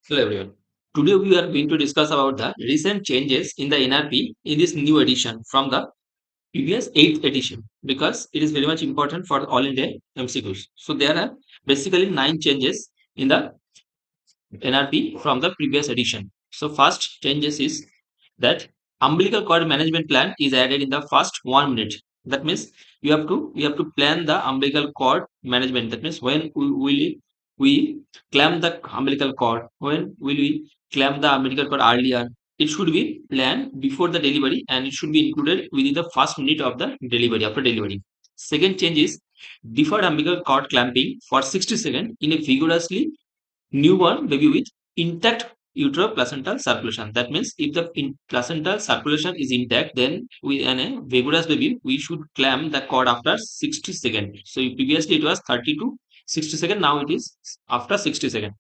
Hello everyone. Today we are going to discuss about the recent changes in the NRP in this new edition from the previous 8th edition because it is very much important for all India MCQs. So there are basically 9 changes in the NRP from the previous edition. So first changes is that umbilical cord management plan is added in the first 1 minute. That means you have to plan the umbilical cord management. That means when we clamp the umbilical cord, when will we clamp the umbilical cord earlier? It should be planned before the delivery and it should be included within the first minute of the delivery after delivery. Second change is deferred umbilical cord clamping for 60 seconds in a vigorously newborn baby with intact uteroplacental circulation. That means if the placental circulation is intact, then we in a vigorous baby we should clamp the cord after 60 seconds. So previously it was 30 to 60 seconds. Now it is after 60 seconds.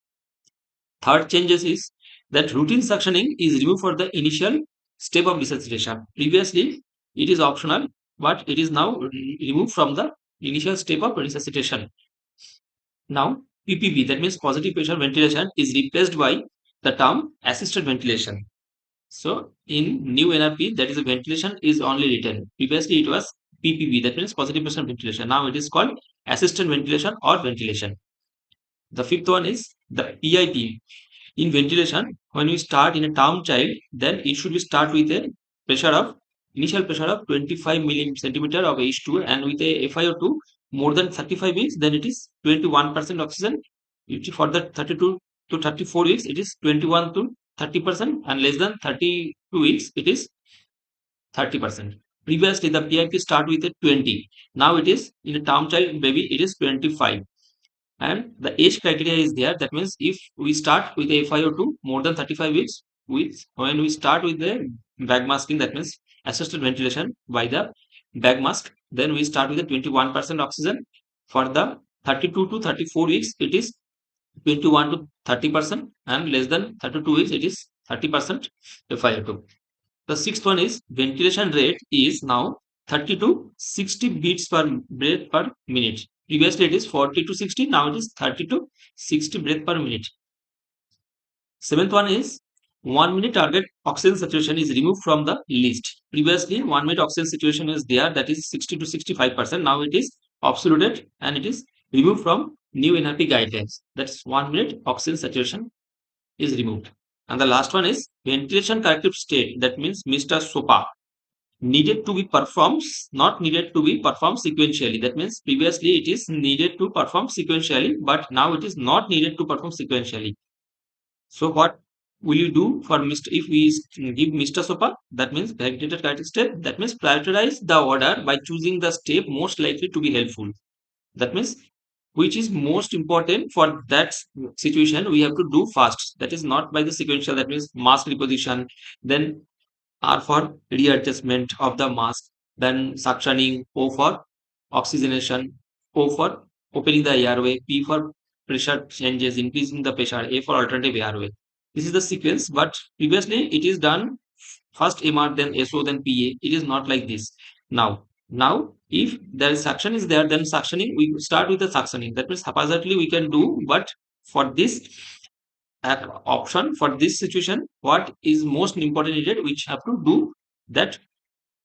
Third changes is that routine suctioning is removed for the initial step of resuscitation. Previously it is optional, but it is now removed from the initial step of resuscitation. Now, PPV, that means positive pressure ventilation, is replaced by the term assisted ventilation. So, in new NRP, that is, a ventilation is only written. Previously, it was PPV, that means positive pressure ventilation. Now, it is called assisted ventilation or ventilation. The fifth one is the PIP. In ventilation, when we start in a term child, then it should be start with a pressure of initial pressure of 25 centimeter of H2 and with a FiO2 more than 35 weeks, then it is 21% oxygen. For the 32 to 34 weeks, it is 21 to 30%, and less than 32 weeks, it is 30%. Previously, the PIP start with a 20. Now it is in a term child baby, it is 25, and the age criteria is there. That means if we start with a FiO2 more than 35 weeks, when we start with the bag masking, that means assisted ventilation by the bag mask, then we start with a 21% oxygen. For the 32 to 34 weeks, it is 21 to 30%, and less than 32 weeks, it is 30% FiO2. The sixth one is ventilation rate is now 30 to 60 beats per breath per minute. Previously it is 40 to 60, now it is 30 to 60 breath per minute. Seventh one is 1 minute target oxygen saturation is removed from the list. Previously 1 minute oxygen saturation is there, that is 60 to 65%. Now it is absolute and it is removed from new NRP guidelines. That's 1 minute oxygen saturation is removed. And the last one is ventilation corrective state. That means Mr. SOPA needed to be performed, not needed to be performed sequentially. That means previously it is needed to perform sequentially, but now it is not needed to perform sequentially. So what will you do for Mr. if we give Mr. SOPA? That means validated corrective step. That means prioritize the order by choosing the step most likely to be helpful. That means which is most important for that situation we have to do fast. That is not by the sequential. That means mask reposition, then R for readjustment of the mask, then suctioning, O for oxygenation, O for opening the airway, P for pressure changes, increasing the pressure, A for alternative airway. This is the sequence, but previously it is done first MR, then SO, then PA. It is not like this. Now, if there is suction is there, then suctioning, we start with the suctioning. That means haphazardly we can do, but for this option, for this situation, what is most important needed, which have to do that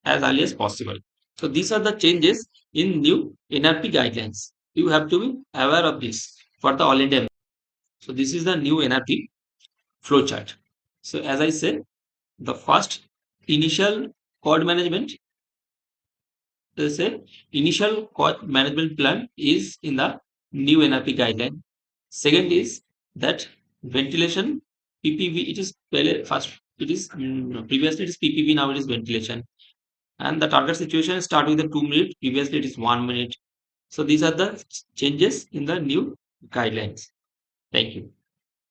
as early as possible. So these are the changes in new NRP guidelines. You have to be aware of this for the all India. So this is the new NRP flowchart. So as I said, the first initial cord management, let's say initial cord management plan is in the new NRP guideline. Second is that ventilation PPV. It is first. It is previously it is PPV. Now it is ventilation, and the target situation start with the 2 minute. Previously it is 1 minute. So these are the changes in the new guidelines. Thank you.